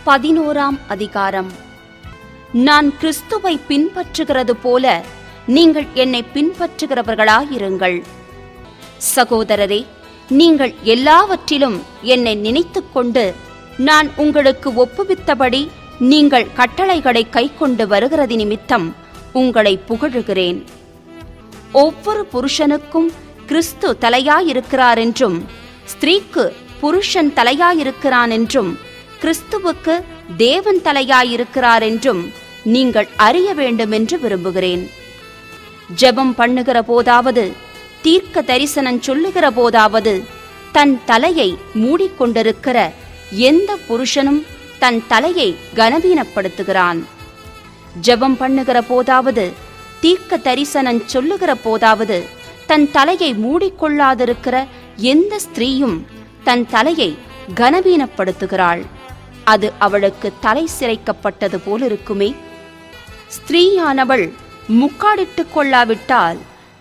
11ஆம் அதிகாரம். நான் கிறிஸ்துவை பின்பற்றுகிறது போல நீங்கள் என்னை பின்பற்றுகிறவர்களாயிருங்கள். சகோதரரே, நீங்கள் எல்லாவற்றிலும் என்னை நினைத்துக்கொண்டு நான் உங்களுக்கு ஒப்புவித்தபடி நீங்கள் கட்டளைகளை கைக்கொண்டு வருகிறது நிமித்தம் உங்களை புகழுகிறேன். ஒவ்வொரு புருஷனுக்கும் கிறிஸ்து தலையாயிருக்கிறார் என்றும், ஸ்திரீக்கு புருஷன் தலையாயிருக்கிறான் என்றும், கிறிஸ்துவுக்கு தேவன் தலையாயிருக்கிறார் என்றும் நீங்கள் அறிய வேண்டும் என்று விரும்புகிறேன். ஜெபம் பண்ணுகிற போதாவது, தீர்க்க தரிசனம் சொல்லுகிற போதாவது, தன் தலையை மூடிக்கொண்டிருக்கிற எந்த புருஷனும் தன் தலையை கனவீனப்படுத்துகிறான். ஜெபம் பண்ணுகிற போதாவது, தீர்க்க தரிசனம் சொல்லுகிற போதாவது, தன் தலையை மூடிக்கொள்ளாதிருக்கிற எந்த ஸ்திரீயும் தன் தலையை கனவீனப்படுத்துகிறாள். அது அவளுக்கு தலை சிரைக்கப்பட்டது போலிருக்குமே. ஸ்திரீயானவள் முக்காடிட்டு கொள்ளாவிட்டால்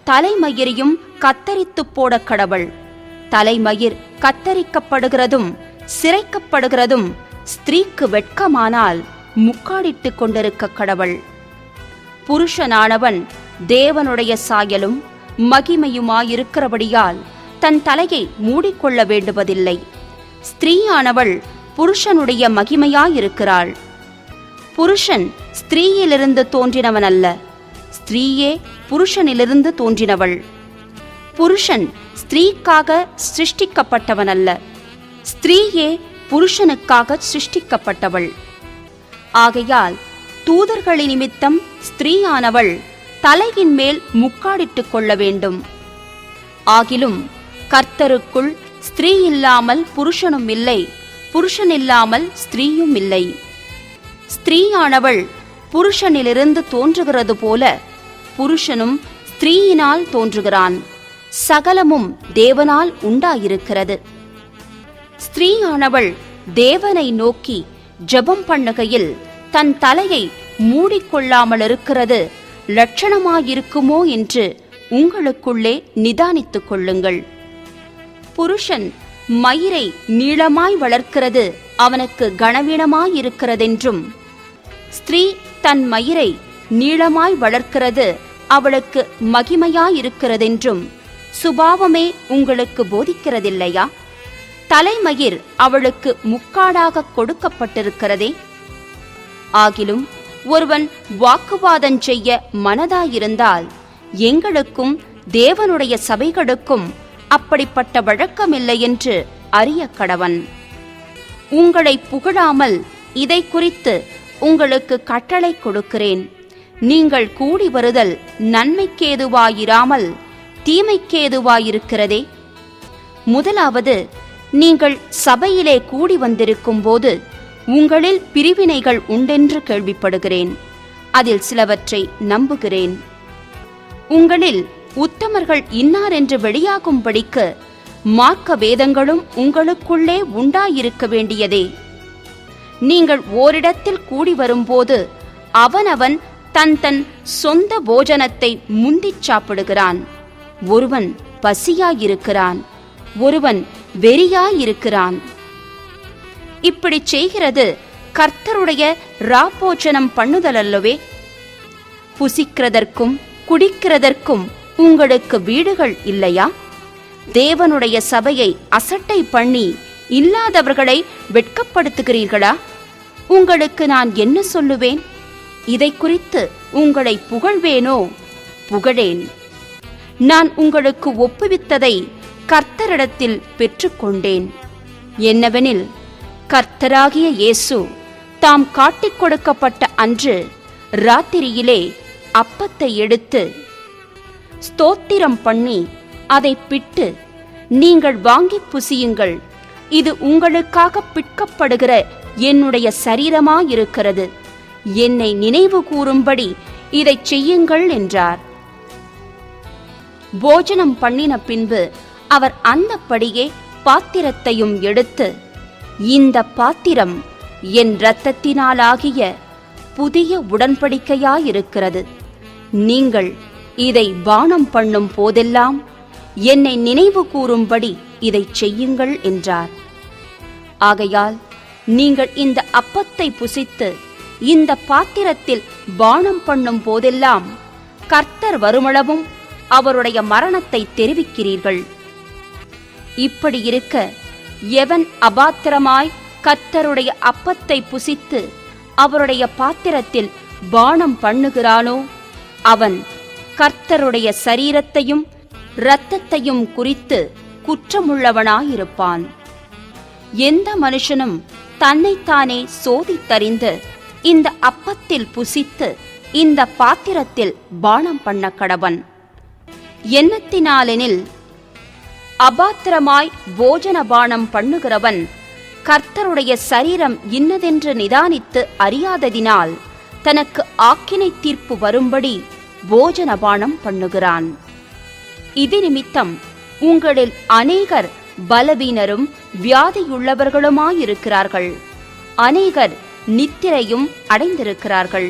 தலைமயிரையும் கத்தரித்து போட கடவள். தலைமயிர் கத்தரிக்கப்படுகிறதும் சிரைக்கப்படுகிறதும் ஸ்திரீக்கு வெட்கமானால் முக்காடிட்டு கொண்டிருக்க கடவள். புருஷனானவன் தேவனுடைய சாயலும் மகிமையுமாயிருக்கிறபடியால் தன் தலையை மூடிக்கொள்ள வேண்டுவதில்லை. ஸ்திரீயானவள் புருஷனுடைய மகிமையாயிருக்கிறாள். புருஷன் ஸ்திரீயிலிருந்து தோன்றினவன் அல்ல, ஸ்திரீயே புருஷனிலிருந்து தோன்றினவள். புருஷன் ஸ்திரீக்காக சிருஷ்டிக்கப்பட்டவன் அல்ல, ஸ்திரீயே புருஷனுக்காக சிருஷ்டிக்கப்பட்டவள். ஆகையால் தூதர்களின் நிமித்தம் ஸ்திரீயானவள் தலையின் மேல் முக்காடிட்டு கொள்ள வேண்டும். ஆகிலும் கர்த்தருக்குள் ஸ்திரீ இல்லாமல் புருஷனும் இல்லை, புருஷனில்லாமல் ஸ்திரீயும் இல்லை. ஸ்திரீயானவள் புருஷனிலிருந்து தோன்றுகிறது போல புருஷனும் ஸ்திரீயினால் தோன்றுகிறான். சகலமும் தேவனால் உண்டாயிருக்கிறது. ஸ்திரீயானவள் தேவனை நோக்கி ஜெபம் பண்ணுகையில் தன் தலையை மூடிக்கொள்ளாமல் இருக்கிறது லட்சணமாயிருக்குமோ என்று உங்களுக்குள்ளே நிதானித்துக் கொள்ளுங்கள். புருஷன் மயிரை நீளமாய் வளர்க்கிறது அவனுக்கு கனவீனமாயிருக்கிறதென்றும், ஸ்திரீ தன் மயிரை நீளமாய் வளர்க்கிறது அவளுக்கு மகிமையாயிருக்கிறதென்றும் சுபாவமே உங்களுக்கு போதிக்கிறதில்லையா? தலைமயிர் அவளுக்கு முக்காடாக கொடுக்கப்பட்டிருக்கிறதே. ஆகிலும் ஒருவன் வாக்குவாதம் செய்ய மனதாயிருந்தால் எங்களுக்கும் தேவனுடைய சபைகளுக்கும் அப்படிப்பட்ட வழக்கமில்லை என்று அறிய கடவன். உங்களை புகழாமல் இதை குறித்து உங்களுக்கு கட்டளை கொடுக்கிறேன். நீங்கள் கூடி வருதல் நன்மைக்கேதுவாயிராமல் தீமைக்கேதுவாயிருக்கிறதே. முதலாவது, நீங்கள் சபையிலே கூடி வந்திருக்கும் போது உங்களில் பிரிவினைகள் உண்டென்று கேள்விப்படுகிறேன். அதில் சிலவற்றை நம்புகிறேன். உங்களில் உத்தமர்கள் இன்னார் என்று வெளியாகும்படிக்கு மார்க்க வேதங்களும் உங்களுக்குள்ளே உண்டாயிருக்க வேண்டியதே. நீங்கள் ஓரிடத்தில் கூடி வரும்போது அவனவன் தன் தன் சொந்த போஜனத்தை முந்திச் சாப்பிடுகிறான். ஒருவன் பசியாயிருக்கிறான், ஒருவன் வெறியாயிருக்கிறான். இப்படி செய்கிறது கர்த்தருடைய ராப்போஜனம் பண்ணுதல் அல்லவே. புசிக்கிறதற்கும் குடிக்கிறதற்கும் உங்களுக்கு வீடுகள் இல்லையா? தேவனுடைய சபையை அசட்டை பண்ணி இல்லாதவர்களை வெட்கப்படுத்துகிறீர்களா? உங்களுக்கு நான் என்ன சொல்லுவேன்? இதை குறித்து உங்களை புகழ்வேனோ? புகழேன். நான் உங்களுக்கு ஒப்புவித்ததை கர்த்தரிடத்தில் பெற்றுக்கொண்டேன். என்னவெனில், கர்த்தராகிய இயேசு தாம் காட்டிக் கொடுக்கப்பட்ட அன்று ராத்திரியிலே அப்பத்தை எடுத்து ஸ்தோத்திரம் பண்ணி அதை பிட்டு, நீங்கள் வாங்கி புசியுங்கள், இது உங்களுக்காக பிற்கப்படுகிற என்னுடைய சரீரமாயிருக்கிறது, என்னை நினைவு கூறும்படி இதை செய்யுங்கள் என்றார். போஜனம் பண்ணின பின்பு அவர் அந்தப்படியே பாத்திரத்தையும் எடுத்து, இந்த பாத்திரம் என் இரத்தத்தினாலாகிய புதிய உடன்படிக்கையாயிருக்கிறது. நீங்கள் இதை பானம் பண்ணும் போதெல்லாம் என்னை நினைவு கூறும்படி இதை செய்யுங்கள் என்றார். ஆகையால் நீங்கள் இந்த அப்பத்தை புசித்து இந்த பாத்திரத்தில் பானம் பண்ணும் போதெல்லாம் கர்த்தர் வருமளவும் அவருடைய மரணத்தை தெரிவிக்கிறீர்கள். இப்படி இருக்க, எவன் அபாத்திரமாய் கர்த்தருடைய அப்பத்தை புசித்து அவருடைய பாத்திரத்தில் பானம் பண்ணுகிறானோ அவன் கர்த்தருடைய சரீரத்தையும் இரத்தத்தையும் குறித்து குற்றமுள்ளவனாயிருப்பான். எந்த மனுஷனும் தன்னைத்தானே சோதித்தறிந்து இந்த அப்பத்தில் புசித்து இந்த பாத்திரத்தில் பானம் பண்ண கடவன். என்னத்தினாலெனில், அபாத்திரமாய் போஜன பானம் பண்ணுகிறவன் கர்த்தருடைய சரீரம் இன்னதென்று நிதானித்து அறியாததினால் தனக்கு ஆக்கினை தீர்ப்பு வரும்படி போஜன பானம் பண்ணுகிறான். இது நிமித்தம் உங்களில் அநேகர் பலவீனரும் வியாதியுள்ளவர்களுமாயிருக்கிறார்கள், அநேகர் நித்திரையும் அடைந்திருக்கிறார்கள்.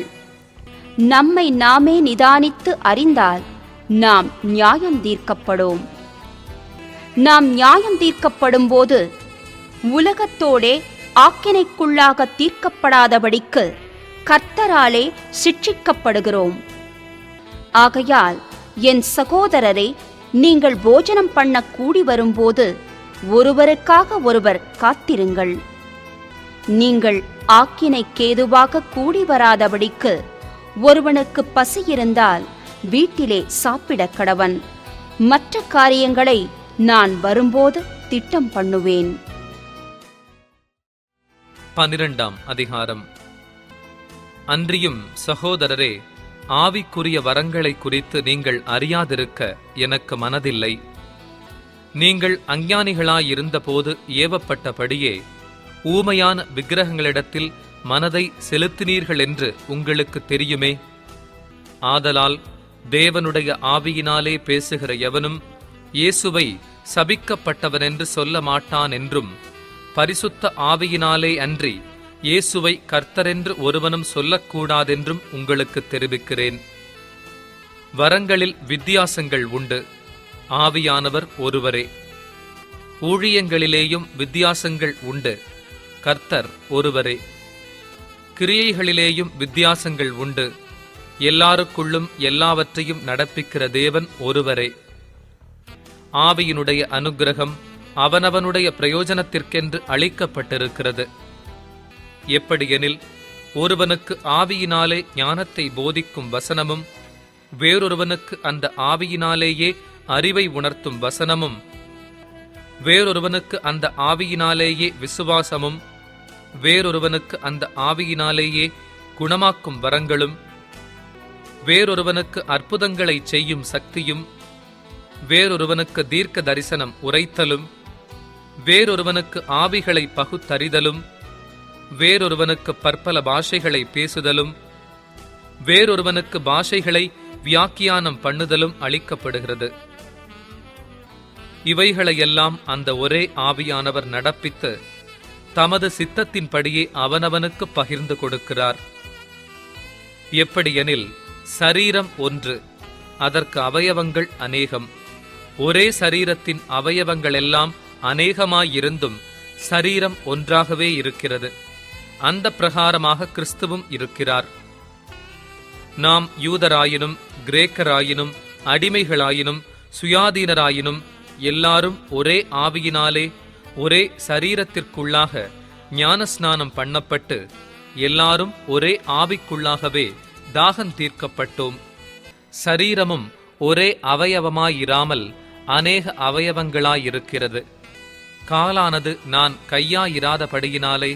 நம்மை நாமே நிதானித்து அறிந்தால் நாம் நியாயம் தீர்க்கப்படும். நாம் நியாயம் தீர்க்கப்படும் போது உலகத்தோடே ஆக்கினைக்குள்ளாக தீர்க்கப்படாதபடிக்கு கர்த்தராலே சிட்சிக்கப்படுகிறோம். ஆகையால் என் சகோதரரே, நீங்கள் போஜனம் பண்ண கூடி வரும்போது ஒருவருக்காக ஒருவர் காத்திருங்கள். நீங்கள் ஆக்கினைக்கேதுவாக கூடி வராதபடிக்கு ஒருவனுக்கு பசி இருந்தால் வீட்டிலே சாப்பிடக் கடவன். மற்ற காரியங்களை நான் வரும்போது திட்டம் பண்ணுவேன். 12ஆம் அதிகாரம். அன்றியும் சகோதரரே, ஆவிக்குரிய வரங்களை குறித்து நீங்கள் அறியாதிருக்க எனக்கு மனதில்லை. நீங்கள் அஞ்ஞானிகளாயிருந்தபோது ஏவப்பட்டபடியே ஊமையான விக்கிரகங்களிடத்தில் மனதை செலுத்தினீர்கள் என்று உங்களுக்கு தெரியுமே. ஆதலால் தேவனுடைய ஆவியினாலே பேசுகிற எவனும் இயேசுவை சபிக்கப்பட்டவனென்று சொல்ல மாட்டான் என்றும், பரிசுத்த ஆவியினாலே அன்றி இயேசுவை கர்த்தரென்று ஒருவனும் சொல்லக்கூடாதென்றும் உங்களுக்கு தெரிவிக்கிறேன். வரங்களில் வித்தியாசங்கள் உண்டு, ஆவியானவர் ஒருவரே. ஊழியங்களிலேயும் வித்தியாசங்கள் உண்டு, கர்த்தர் ஒருவரே. கிரியைகளிலேயும் வித்தியாசங்கள் உண்டு, எல்லாருக்குள்ளும் எல்லாவற்றையும் நடப்பிக்கிற தேவன் ஒருவரே. ஆவியினுடைய அனுக்கிரகம் அவனவனுடைய பிரயோஜனத்திற்கென்று அளிக்கப்பட்டிருக்கிறது. எப்படியெனில், ஒருவனுக்கு ஆவியினாலே ஞானத்தை போதிக்கும் வசனமும், வேறொருவனுக்கு அந்த ஆவியினாலேயே அறிவை உணர்த்தும் வசனமும், வேறொருவனுக்கு அந்த ஆவியினாலேயே விசுவாசமும், வேறொருவனுக்கு அந்த ஆவியினாலேயே குணமாக்கும் வரங்களும், வேறொருவனுக்கு அற்புதங்களை செய்யும் சக்தியும், வேறொருவனுக்கு தீர்க்க தரிசனம் உரைத்தலும், வேறொருவனுக்கு ஆவிகளை பகுத்தறிதலும், வேறொருவனுக்கு பற்பல பாஷைகளை பேசுதலும், வேறொருவனுக்கு பாஷைகளை வியாக்கியானம் பண்ணுதலும் அளிக்கப்படுகிறது. இவைகளையெல்லாம் அந்த ஒரே ஆவியானவர் நடப்பித்து தமது சித்தத்தின்படியே அவனவனுக்கு பகிர்ந்து கொடுக்கிறார். எப்படியெனில், சரீரம் ஒன்று, அதற்கு அவயவங்கள் அநேகம். ஒரே சரீரத்தின் அவயவங்களெல்லாம் அநேகமாயிருந்தும் சரீரம் ஒன்றாகவே இருக்கிறது. அந்த பிரகாரமாக கிறிஸ்துவும் இருக்கிறார். நாம் யூதராயினும் கிரேக்கராயினும் அடிமைகளாயினும் சுயாதீனராயினும் எல்லாரும் ஒரே ஆவியினாலே ஒரே சரீரத்திற்குள்ளாக ஞானஸ்நானம் பண்ணப்பட்டு எல்லாரும் ஒரே ஆவிக்குள்ளாகவே தாகம் தீர்க்கப்பட்டோம். சரீரமும் ஒரே அவயவமாயிராமல் அநேக அவயவங்களாயிருக்கிறது. காலானது நான் கையாயிராதபடியினாலே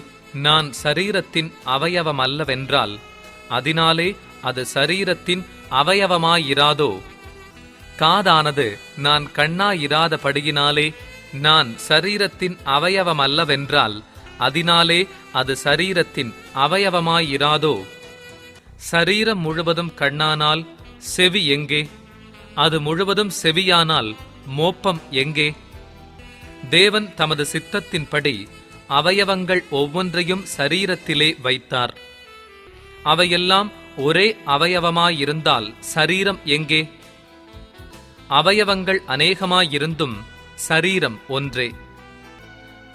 நான் சரீரத்தின் அவயவமல்லவென்றால் அதனாலே அது சரீரத்தின் அவயவமாயிராதோ? காதானது நான் கண்ணாயிராதபடியினாலே நான் சரீரத்தின் அவயவமல்லவென்றால் அதனாலே அது சரீரத்தின் அவயவமாயிராதோ? சரீரம் முழுவதும் கண்ணானால் செவி எங்கே? அது முழுவதும் செவியானால் மோப்பம் எங்கே? தேவன் தமது சித்தத்தின்படி அவயவங்கள் ஒவ்வொன்றையும் சரீரத்திலே வைத்தார். அவையெல்லாம் ஒரே அவயவமாயிருந்தால் சரீரம் எங்கே? அவயவங்கள் அநேகமாயிருந்தும் சரீரம் ஒன்றே.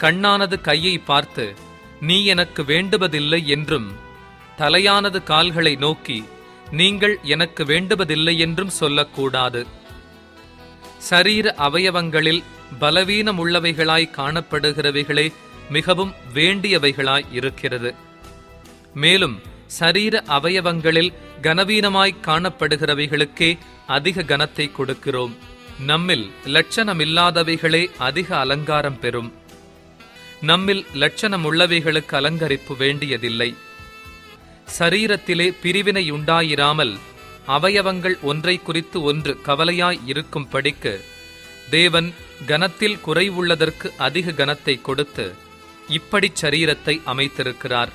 கண்ணானது கையை பார்த்து, நீ எனக்கு வேண்டுவதில்லை என்றும், தலையானது கால்களை நோக்கி நீங்கள் எனக்கு வேண்டுவதில்லை என்றும் சொல்லக்கூடாது. சரீர அவயவங்களில் பலவீனமுள்ளவைகளாய் காணப்படுகிறவைகளே மிகவும் வேண்டியவைகளாய் இருக்கிறது. மேலும் சரீர அவயவங்களில் கனவீனமாய் காணப்படுகிறவைகளுக்கே அதிக கனத்தை கொடுக்கிறோம். நம்மில் லட்சணமில்லாதவைகளே அதிக அலங்காரம் பெறும். நம்மில் லட்சணமுள்ளவைகளுக்கு அலங்கரிப்பு வேண்டியதில்லை. சரீரத்திலே பிரிவினை உண்டாயிராமல் அவயவங்கள் ஒன்றை குறித்து ஒன்று கவலையாய் இருக்கும் படிக்கு தேவன் கனத்தில் குறைவுள்ளதற்கு அதிக கனத்தை கொடுத்து இப்படி சரீரத்தை அமைத்திருக்கிறார்.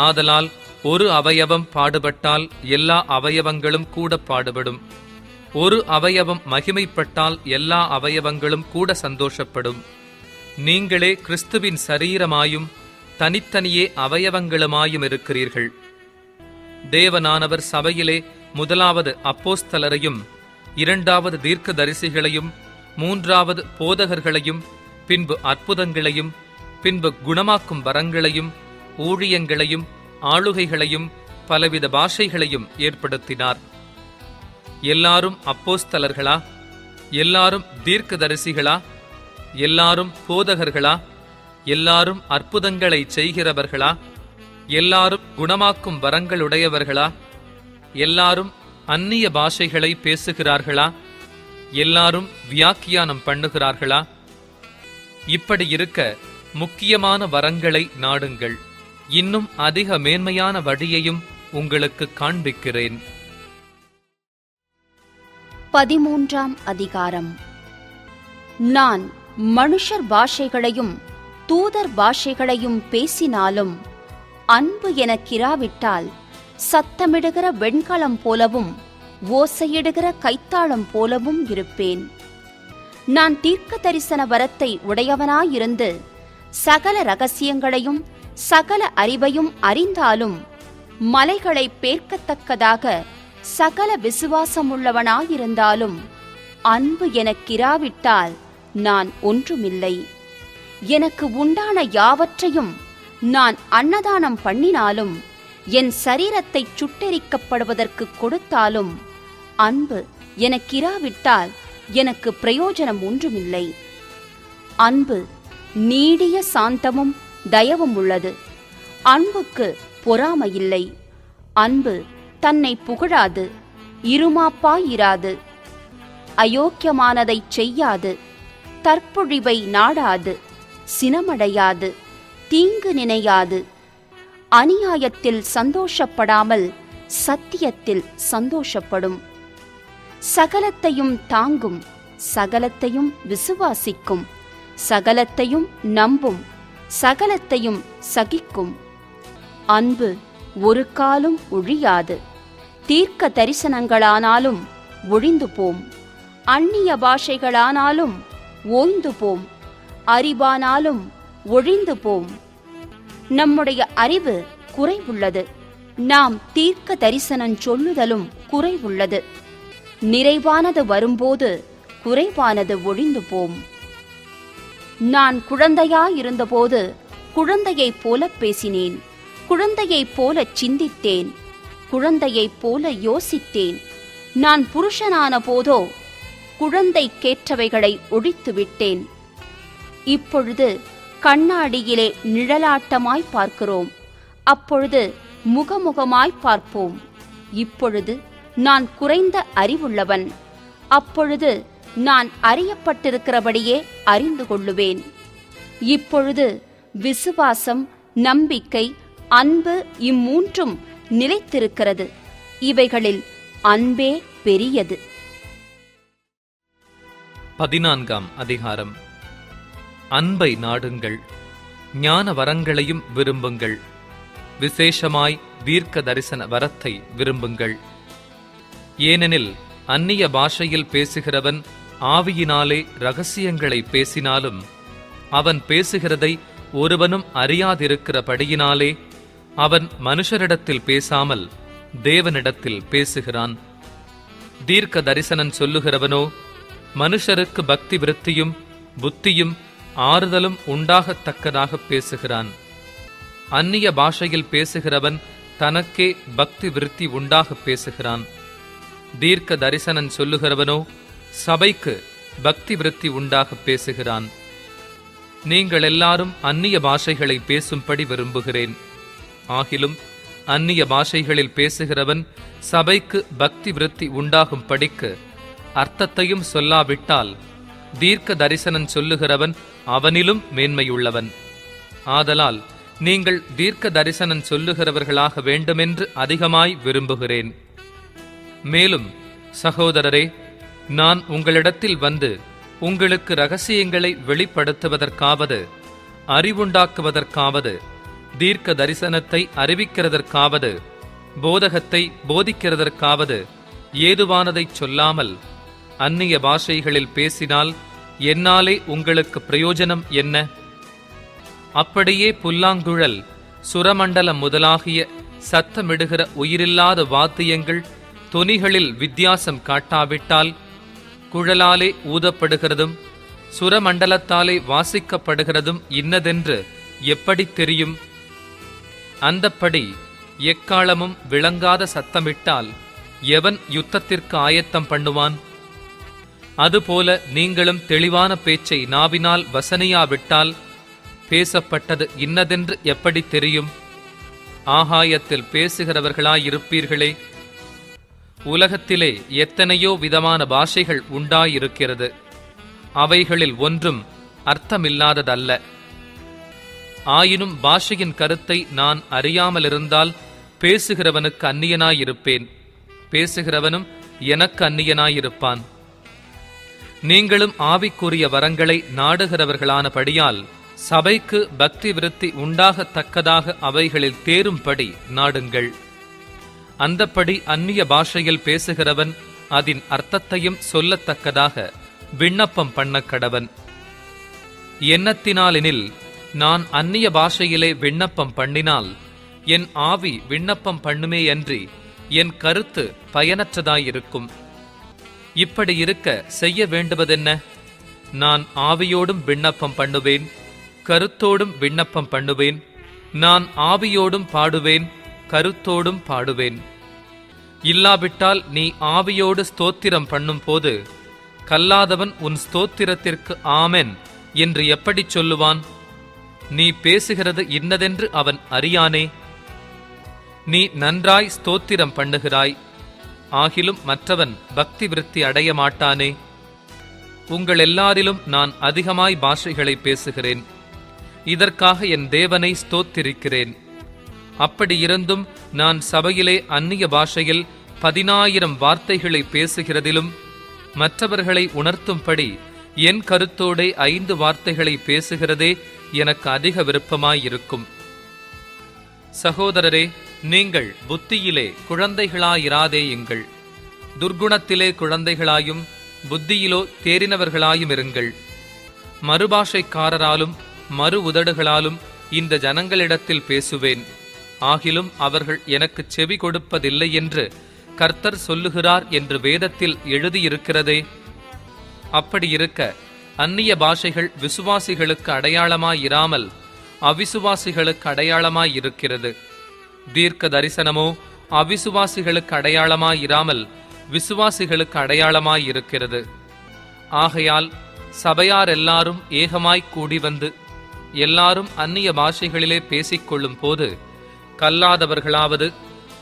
ஆதலால் ஒரு அவயவம் பாடுபட்டால் எல்லா அவயவங்களும் கூட பாடுபடும். ஒரு அவயவம் மகிமைப்பட்டால் எல்லா அவயவங்களும் கூட சந்தோஷப்படும். நீங்களே கிறிஸ்துவின் சரீரமாயும் தனித்தனியே அவயவங்களுமாயும் இருக்கிறீர்கள். தேவனானவர் சபையிலே முதலாவது அப்போஸ்தலரையும், இரண்டாவது தீர்க்கதரிசிகளையும், மூன்றாவது போதகர்களையும், பின்பு அற்புதங்களையும், பின்பு குணமாக்கும் வரங்களையும், ஊழியங்களையும், ஆளுகைகளையும், பலவித பாஷைகளையும் ஏற்படுத்தினார். எல்லாரும் அப்போஸ்தலர்களா? எல்லாரும் தீர்க்கதரிசிகளா? எல்லாரும் போதகர்களா? எல்லாரும் அற்புதங்களை செய்கிறவர்களா? எல்லாரும் குணமாக்கும் வரங்களுடையவர்களா? எல்லாரும் அந்நிய பாஷைகளை பேசுகிறார்களா? எல்லாரும் வியாக்கியானம் பண்ணுகிறார்களா? இப்படி இருக்க முக்கியமான வரங்களை நாடுங்கள். இன்னும் அதிக மேன்மையான வழியையும் உங்களுக்கு காண்பிக்கிறேன். 13ஆம் அதிகாரம். நான் மனுஷர் பாஷைகளையும் தூதர் பாஷைகளையும் பேசினாலும் அன்பு எனக்கிராவிட்டால் சத்தமிடுகிற வெண்கலம் போலவும் ஓசையிடுகிற கைத்தாளம் போலவும் இருப்பேன். நான் தீர்க்க தரிசன வரத்தை உடையவனாயிருந்து சகல இரகசியங்களையும் சகல அறிவையும் அறிந்தாலும் மலைகளை பேர்க்கத்தக்கதாக சகல விசுவாசமுள்ளவனாயிருந்தாலும் அன்பு எனக்கிராவிட்டால் நான் ஒன்றுமில்லை. எனக்கு உண்டான யாவற்றையும் நான் அன்னதானம் பண்ணினாலும் என் சரீரத்தை சுட்டெரிக்கப்படுவதற்கு கொடுத்தாலும் அன்பு எனக்கிராவிட்டால் எனக்கு பிரயோஜனம் ஒன்றுமில்லை. அன்பு நீடிய சாந்தமும் தயவும் உள்ளது. அன்புக்கு பொறாமையில்லை. அன்பு தன்னை புகழாது, இருமாப்பாயிராது, அயோக்கியமானதைச் செய்யாது, தற்பொழிவை நாடாது, சினமடையாது, தீங்கு நினையாது, அநியாயத்தில் சந்தோஷப்படாமல் சத்தியத்தில் சந்தோஷப்படும். சகலத்தையும் தாங்கும், சகலத்தையும் விசுவாசிக்கும், சகலத்தையும் நம்பும், சகலத்தையும் சகிக்கும். அன்பு ஒரு காலும் ஒழியாது. தீர்க்க தரிசனங்களானாலும் ஒழிந்து போம், அந்நிய பாஷைகளானாலும் ஓய்ந்து போம், அறிவானாலும் ஒழிந்து போம். நம்முடைய அறிவு குறைவுள்ளது, நாம் தீர்க்க தரிசனம் சொல்லுதலும் குறைவுள்ளது. நிறைவானது வரும்போது குறைவானது ஒழிந்து போம். நான் குழந்தையாயிருந்தபோது குழந்தையைப் போல பேசினேன், குழந்தையைப் போல சிந்தித்தேன், குழந்தையைப் போல யோசித்தேன். நான் புருஷனான போதோ குழந்தைக்கேற்றவைகளை ஒழித்துவிட்டேன். இப்பொழுது கண்ணாடியிலே நிழலாட்டமாய் பார்க்கிறோம், அப்பொழுது முகமுகமாய் பார்ப்போம். இப்பொழுது நான் குறைந்த அறிவுள்ளவன், அப்பொழுது நான் அறியப்பட்டிருக்கிறபடியே அறிந்து கொள்ளுவேன். இப்பொழுது விசுவாசம், நம்பிக்கை, அன்பு இம்மூன்றும் நிலைத்திருக்கிறது. இவைகளில் அன்பே பெரியது. 14ஆம் அதிகாரம். அன்பை நாடுங்கள், ஞான வரங்களையும் விரும்புங்கள், விசேஷமாய் தீர்க்க தரிசன வரத்தை விரும்புங்கள். ஏனெனில் அந்நிய பாஷையில் பேசுகிறவன் ஆவியினாலே இரகசியங்களை பேசினாலும் அவன் பேசுகிறதை ஒருவனும் அறியாதிருக்கிறபடியினாலே அவன் மனுஷரிடத்தில் பேசாமல் தேவனிடத்தில் பேசுகிறான். தீர்க்க தரிசனம் சொல்லுகிறவனோ மனுஷருக்கு பக்தி விருத்தியும் புத்தியும் ஆறுதலும் உண்டாகத்தக்கதாக பேசுகிறான். அந்நிய பாஷையில் பேசுகிறவன் தனக்கே பக்தி விருத்தி உண்டாக பேசுகிறான். தீர்க்க தரிசனம் சொல்லுகிறவனோ சபைக்கு பக்தி விருத்தி உண்டாக பேசுகிறான். நீங்கள் எல்லாரும் அந்நிய பாஷைகளை பேசும்படி விரும்புகிறேன். ஆகிலும் அந்நிய பாஷைகளில் பேசுகிறவன் சபைக்கு பக்தி விருத்தி உண்டாகும் படிக்கு அர்த்தத்தையும் சொல்லாவிட்டால் தீர்க்க தரிசனம் சொல்லுகிறவன் அவனிலும் மேன்மையுள்ளவன். ஆதலால் நீங்கள் தீர்க்க தரிசனம் சொல்லுகிறவர்களாக வேண்டுமென்று அதிகமாய் விரும்புகிறேன். மேலும் சகோதரரே, நான் உங்களிடத்தில் வந்து உங்களுக்கு இரகசியங்களை வெளிப்படுத்துவதற்காவது, அறிவுண்டாக்குவதற்காவது, தீர்க்க தரிசனத்தை அறிவிக்கிறதற்காவது, போதகத்தை போதிக்கிறதற்காவது ஏதுவானதைச் சொல்லாமல் அந்நிய பாஷைகளில் பேசினால் என்னாலே உங்களுக்கு பிரயோஜனம் என்ன? அப்படியே புல்லாங்குழல், சுரமண்டலம் முதலாகிய சத்தமிடுகிற உயிரில்லாத வாத்தியங்கள் தொனிகளில் வித்தியாசம் காட்டாவிட்டால், குழலாலே ஊதப்படுகிறதும் சுரமண்டலத்தாலே வாசிக்கப்படுகிறதும் இன்னதென்று எப்படி தெரியும்? அந்தப்படி எக்காலமும் விளங்காத சத்தமிட்டால் எவன் யுத்தத்திற்கு ஆயத்தம் பண்ணுவான்? அதுபோல நீங்களும் தெளிவான பேச்சை நாவினால் வசனையாவிட்டால் பேசப்பட்டது இன்னதென்று எப்படி தெரியும்? ஆகாயத்தில் பேசுகிறவர்களாயிருப்பீர்களே. உலகத்திலே எத்தனையோ விதமான பாஷைகள் உண்டாயிருக்கிறது. அவைகளில் ஒன்றும் அர்த்தமில்லாததல்ல. ஆயினும் பாஷையின் கருத்தை நான் அறியாமலிருந்தால் பேசுகிறவனுக்கு அந்நியனாயிருப்பேன், பேசுகிறவனும் எனக்கு அந்நியனாயிருப்பான். நீங்களும் ஆவிக்குரிய வரங்களை நாடுகிறவர்களானபடியால் சபைக்கு பக்தி விருத்தி உண்டாகத்தக்கதாக அவைகளில் தேரும்படி நாடுங்கள். அந்தப்படி அந்நிய பாஷையில் பேசுகிறவன் அதன் அர்த்தத்தையும் சொல்லத்தக்கதாக விண்ணப்பம் பண்ணக்கடவன். எண்ணத்தினாலெனில் நான் அந்நிய பாஷையிலே விண்ணப்பம் பண்ணினால் என் ஆவி விண்ணப்பம் பண்ணுமேயன்றி என் கருத்து பயனற்றதாயிருக்கும். இப்படி இருக்க செய்ய வேண்டுவதென்ன? நான் ஆவியோடும் விண்ணப்பம் பண்ணுவேன், கருத்தோடும் விண்ணப்பம் பண்ணுவேன். நான் ஆவியோடும் பாடுவேன், கருத்தோடும் பாடுவேன். இல்லாவிட்டால் நீ ஆவியோடு ஸ்தோத்திரம் பண்ணும் போது கல்லாதவன் உன் ஸ்தோத்திரத்திற்கு ஆமென் என்று எப்படி சொல்லுவான்? நீ பேசுகிறது இன்னதென்று அவன் அறியானே. நீ நன்றாய் ஸ்தோத்திரம் பண்ணுகிறாய், ஆகிலும் மற்றவன் பக்தி விருத்தி அடைய மாட்டானே. உங்கள் எல்லாரிலும் நான் அதிகமாய் பாஷைகளை பேசுகிறேன். இதற்காக என் தேவனை ஸ்தோத்திரிக்கிறேன். அப்படியிருந்தும் நான் சபையிலே அந்நிய பாஷையில் 10,000 வார்த்தைகளை பேசுகிறதிலும் மற்றவர்களை உணர்த்தும்படி என் கருத்தோடே 5 வார்த்தைகளை பேசுகிறதே எனக்கு அதிக விருப்பமாயிருக்கும். சகோதரரே, நீங்கள் புத்தியிலே குழந்தைகளாயிராதேயுங்கள், துர்க்குணத்திலே குழந்தைகளாயும் புத்தியிலோ தேறினவர்களாயும் இருங்கள். மறுபாஷைக்காரராலும் மறு உதடுகளாலும் இந்த ஜனங்களிடத்தில் பேசுவேன். ஆகிலும் அவர்கள் எனக்கு செவி கொடுப்பதில்லை என்று கர்த்தர் சொல்லுகிறார் என்று வேதத்தில் எழுதியிருக்கிறதே. அப்படியிருக்க அந்நிய பாஷைகள் விசுவாசிகளுக்கு அடையாளமாயிராமல் அவிசுவாசிகளுக்கு அடையாளமாயிருக்கிறது. தீர்க்க தரிசனமோ அவிசுவாசிகளுக்கு அடையாளமாயிராமல் விசுவாசிகளுக்கு அடையாளமாயிருக்கிறது. ஆகையால் சபையார் எல்லாரும் ஏகமாய்க் கூடி வந்து எல்லாரும் அந்நிய பாஷைகளிலே பேசிக்கொள்ளும் போது கல்லாதவர்களாவது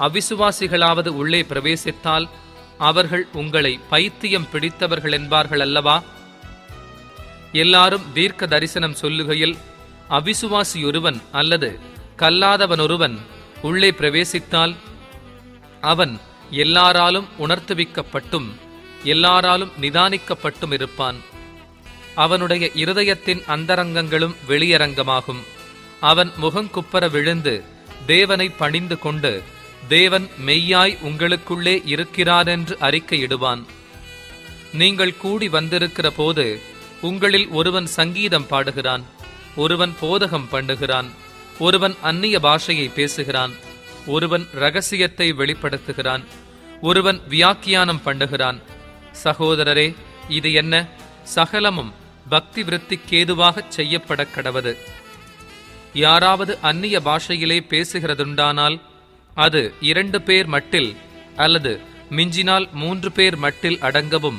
அவிசுவாசிகளாவது உள்ளே பிரவேசித்தால் அவர்கள் உங்களை பைத்தியம் பிடித்தவர்கள் என்பார்கள் அல்லவா? எல்லாரும் தீர்க்க தரிசனம் சொல்லுகையில் அவிசுவாசியொருவன் அல்லது கல்லாதவனொருவன் உள்ளே பிரவேசித்தால் அவன் எல்லாராலும் உணர்த்துவிக்கப்பட்டும் எல்லாராலும் நிதானிக்கப்பட்டும் இருப்பான். அவனுடைய இருதயத்தின் அந்தரங்கங்களும் வெளியரங்கமாகும். அவன் முகங்குப்பர விழுந்து தேவனை பணிந்து கொண்டு தேவன் மெய்யாய் உங்களுக்குள்ளே இருக்கிறாரென்று அறிக்கையிடுவான். நீங்கள் கூடி வந்திருக்கிற போது உங்களில் ஒருவன் சங்கீதம் பாடுகிறான், ஒருவன் போதகம் பண்ணுகிறான், ஒருவன் அந்நிய பாஷையை பேசுகிறான், ஒருவன் இரகசியத்தை வெளிப்படுத்துகிறான், ஒருவன் வியாக்கியானம் பண்ணுகிறான். சகோதரரே, இது என்ன? சகலமும் பக்தி விருத்திக்கேதுவாகச் செய்யப்பட கடவது. யாராவது அந்நிய பாஷையிலே பேசுகிறதுண்டானால் அது 2 பேர் மட்டில் அல்லது மிஞ்சினால் 3 பேர் மட்டில் அடங்கவும்,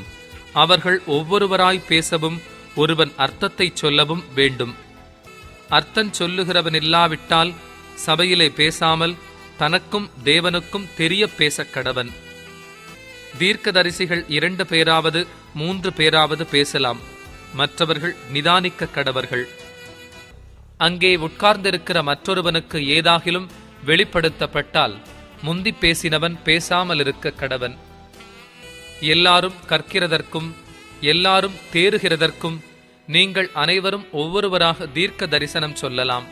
அவர்கள் ஒவ்வொருவராய் பேசவும், ஒருவன் அர்த்தத்தைச் சொல்லவும் வேண்டும். அர்த்தம் சொல்லுகிறவன் இல்லாவிட்டால் சபையிலே பேசாமல் தனக்கும் தேவனுக்கும் தெரிய பேசக் கடவன். தீர்க்கதரிசிகள் 2 பேராவது 3 பேராவது பேசலாம், மற்றவர்கள் நிதானிக்க கடவர்கள். அங்கே உட்கார்ந்திருக்கிற மற்றொருவனுக்கு ஏதாகிலும் வெளிப்படுத்தப்பட்டால் முந்தி பேசினவன் பேசாமல் இருக்க கடவன். எல்லாரும் கற்கிறதற்கும் எல்லாரும் தேறுகிறதற்கும் நீங்கள் அனைவரும் ஒவ்வொருவராக தீர்க்க தரிசனம் சொல்லலாம்.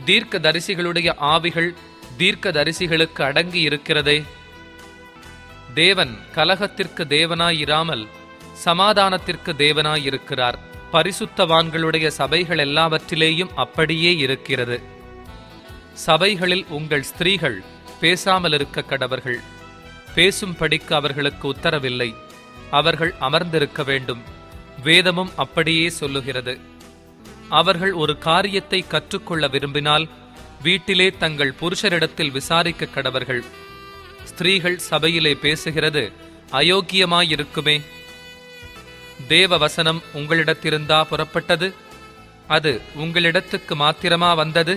தீர்க்க தரிசிகளுடைய ஆவிகள் தீர்க்க தரிசிகளுக்கு அடங்கி இருக்கிறதே. தேவன் கலகத்திற்கு தேவனாயிராமல் சமாதானத்திற்கு தேவனாயிருக்கிறார். பரிசுத்தவான்களுடைய சபைகள் எல்லாவற்றிலேயும் அப்படியே இருக்கிறது. சபைகளில் உங்கள் ஸ்திரீகள் பேசாமல் இருக்க கடவர்கள். பேசும்படிக்கு அவர்களுக்கு உத்தரவில்லை, அவர்கள் அமர்ந்திருக்க வேண்டும். வேதமும் அப்படியே சொல்லுகிறது. அவர்கள் ஒரு காரியத்தை கற்றுக்கொள்ள விரும்பினால் வீட்டிலே தங்கள் புருஷரிடத்தில் விசாரிக்க கடவர்கள். ஸ்திரீகள் சபையிலே பேசுகிறது அயோக்கியமாயிருக்குமே. தேவ வசனம் உங்களிடத்திருந்தா புறப்பட்டது? அது உங்களிடத்துக்கு மாத்திரமா வந்தது?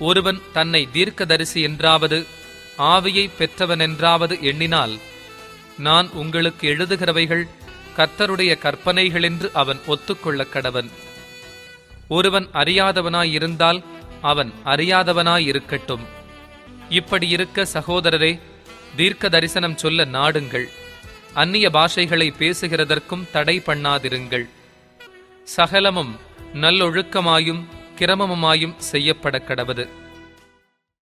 ஒருவன் தன்னை தீர்க்கதரிசி என்றாவது ஆவியை பெற்றவன் என்றாவது எண்ணினால், நான் உங்களுக்கு எழுதுகிறவைகள் கர்த்தருடைய கற்பனைகள் என்று அவன் ஒத்துக்கொள்ள கடவன். ஒருவன் அறியாதவனாயிருந்தால் அவன் அறியாதவனாயிருக்கட்டும். இப்படி இருக்க சகோதரரே, தீர்க்க தரிசனம் சொல்ல நாடுங்கள். அந்நிய பாஷைகளை பேசுகிறதற்கும் தடை பண்ணாதிருங்கள். சகலமும் நல்லொழுக்கமாயும் கிரமமாயும் செய்யப்பட கடவது.